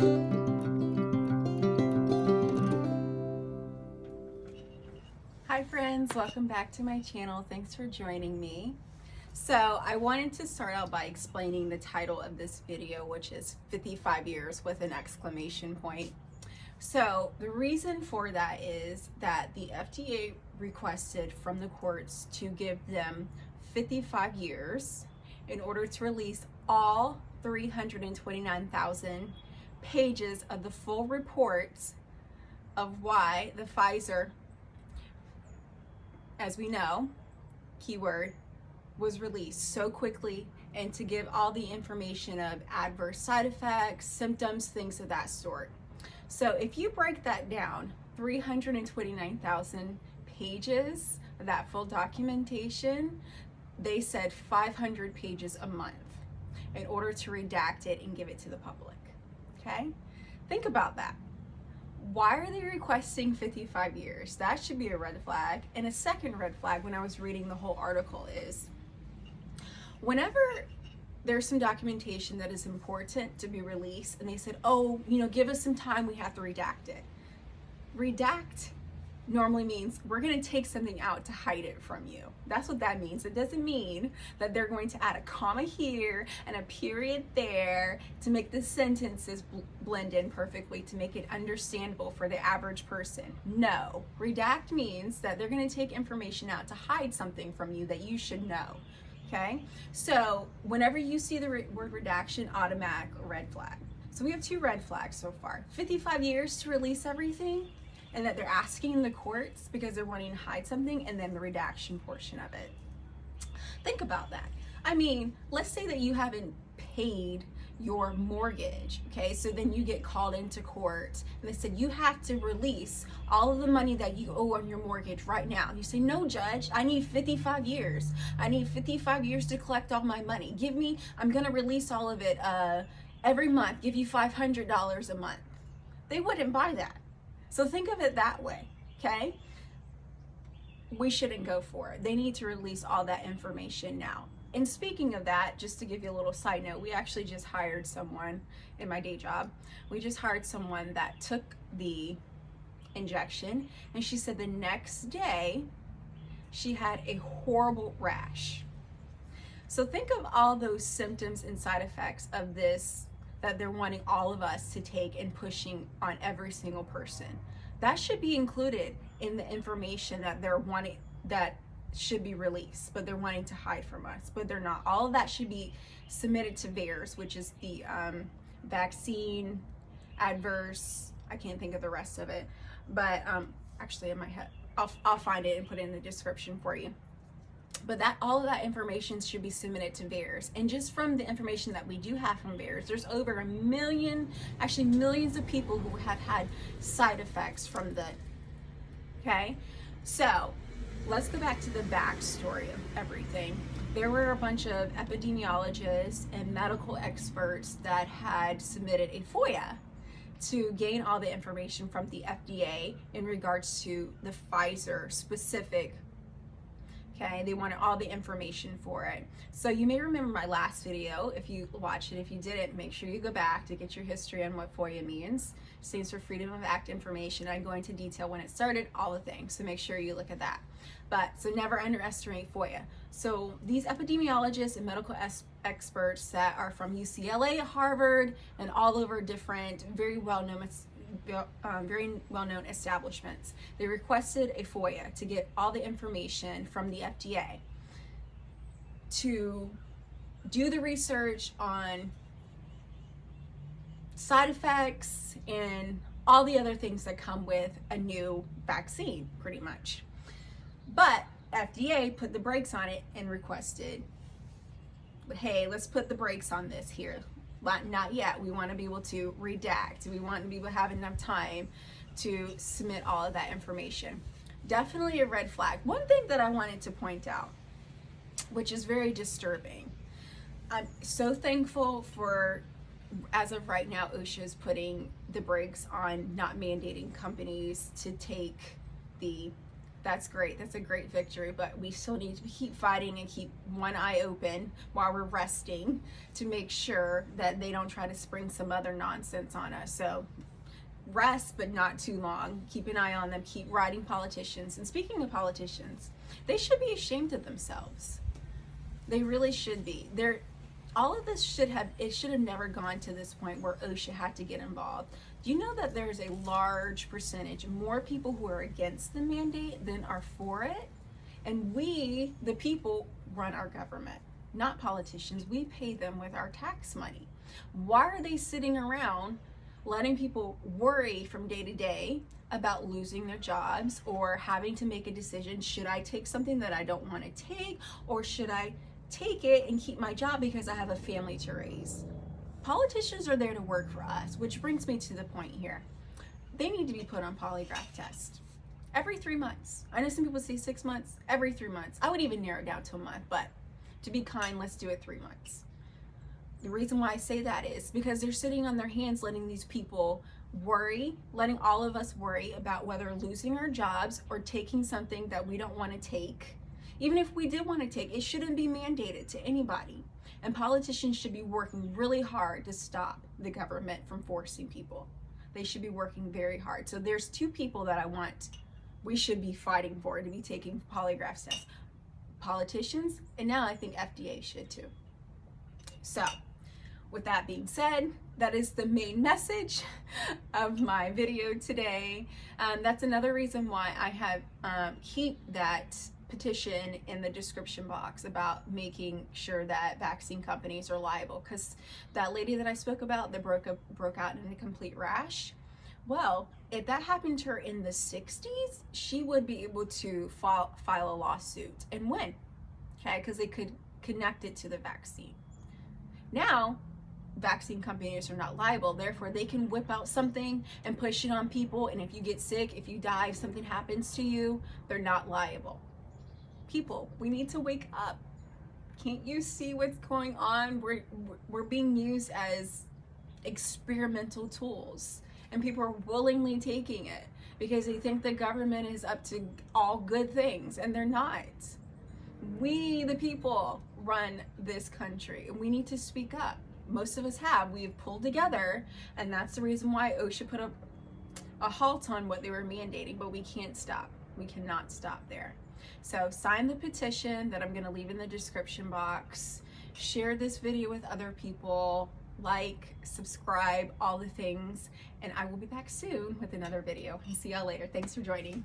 Hi friends, welcome back to my channel. Thanks for joining me. So I wanted to start out by explaining the title of this video, which is 55 years with an exclamation point. So the reason for that is that the FDA requested from the courts to give them 55 years in order to release all 329,000 pages of the full reports of why the Pfizer, as we know, keyword, was released so quickly, and to give all the information of adverse side effects, symptoms, things of that sort. So if you break that down, 329,000 pages of that full documentation, they said 500 pages a month in order to redact it and give it to the public. Okay? Think about that. Why are they requesting 55 years? That should be a red flag. And a second red flag when I was reading the whole article is, whenever there's some documentation that is important to be released and they said, oh, give us some time, we have to redact it. Redact normally means we're going to take something out to hide it from you. That's what that means. It doesn't mean that they're going to add a comma here and a period there to make the sentences blend in perfectly, to make it understandable for the average person. No, redact means that they're going to take information out to hide something from you that you should know. Okay, so whenever you see the word redaction, automatic red flag. So we have two red flags so far. 55 years to release everything, and that they're asking the courts because they're wanting to hide something, and then the redaction portion of it. Think about that. I mean, let's say that you haven't paid your mortgage, okay? So then you get called into court and they said you have to release all of the money that you owe on your mortgage right now. And you say, no, judge, I need 55 years. I need 55 years to collect all my money. I'm gonna release all of it every month, give you $500 a month. They wouldn't buy that. So think of it that way, okay? We shouldn't go for it. They need to release all that information now. And speaking of that, just to give you a little side note, we actually just hired someone in my day job. We just hired someone that took the injection, and she said the next day she had a horrible rash. So think of all those symptoms and side effects of this that they're wanting all of us to take and pushing on every single person. That should be included in the information that they're wanting, that should be released, but they're wanting to hide from us, but they're not. All of that should be submitted to VAERS, which is the vaccine adverse, I can't think of the rest of it, but actually in my head, I'll find it and put it in the description for you. But that all of that information should be submitted to VAERS. And just from the information that we do have from VAERS, there's over 1 million, actually millions of people who have had side effects from the, okay? So let's go back to the backstory of everything. There were a bunch of epidemiologists and medical experts that had submitted a FOIA to gain all the information from the FDA in regards to the Pfizer specific. Okay, they wanted all the information for it. So you may remember my last video if you watched it. If you didn't, make sure you go back to get your history on what FOIA means. Stands for Freedom of Act Information. I go into detail when it started, all the things. So make sure you look at that. But so never underestimate FOIA. So these epidemiologists and medical experts that are from UCLA, Harvard, and all over different very well-known establishments. They requested a FOIA to get all the information from the FDA to do the research on side effects and all the other things that come with a new vaccine, pretty much. But FDA put the brakes on it and requested, hey, let's put the brakes on this here. But not yet. We want to be able to redact. We want to be able to have enough time to submit all of that information. Definitely a red flag. One thing that I wanted to point out, which is very disturbing. I'm so thankful for, as of right now, OSHA is putting the brakes on not mandating companies to take the That's great. That's a great victory, but we still need to keep fighting and keep one eye open while we're resting to make sure that they don't try to spring some other nonsense on us. So rest, but not too long. Keep an eye on them. Keep writing politicians. And speaking of politicians, they should be ashamed of themselves. They really should be. All of this should have never gone to this point where OSHA had to get involved. Do you know that there's a large percentage, more people who are against the mandate than are for it? And we, the people, run our government, not politicians. We pay them with our tax money. Why are they sitting around letting people worry from day to day about losing their jobs or having to make a decision? Should I take something that I don't want to take, or should I take it and keep my job because I have a family to raise? Politicians are there to work for us, which brings me to the point here. They need to be put on polygraph test every 3 months. I know some people say 6 months, every 3 months. I would even narrow it down to a month, but to be kind, let's do it 3 months. The reason why I say that is because they're sitting on their hands letting these people worry, letting all of us worry about whether losing our jobs or taking something that we don't want to take. Even if we did want to take, it shouldn't be mandated to anybody. And politicians should be working really hard to stop the government from forcing people. They should be working very hard. So there's 2 people that I want, we should be fighting for to be taking polygraph tests. Politicians, and now I think FDA should too. So with that being said, that is the main message of my video today. That's another reason why I have keep that petition in the description box about making sure that vaccine companies are liable, because that lady that I spoke about that broke out in a complete rash, well, if that happened to her in the 60s, she would be able to file a lawsuit and win, okay, because they could connect it to the vaccine. Now vaccine companies are not liable, therefore they can whip out something and push it on people, and if you get sick, if you die, if something happens to you, they're not liable. People, we need to wake up. Can't you see what's going on? We're being used as experimental tools, and people are willingly taking it because they think the government is up to all good things, and they're not. We, the people, run this country, and we need to speak up. Most of us have. We have pulled together, and that's the reason why OSHA put a halt on what they were mandating, but we can't stop. We cannot stop there. So sign the petition that I'm going to leave in the description box. Share this video with other people. Like, subscribe, all the things. And I will be back soon with another video. See y'all later. Thanks for joining.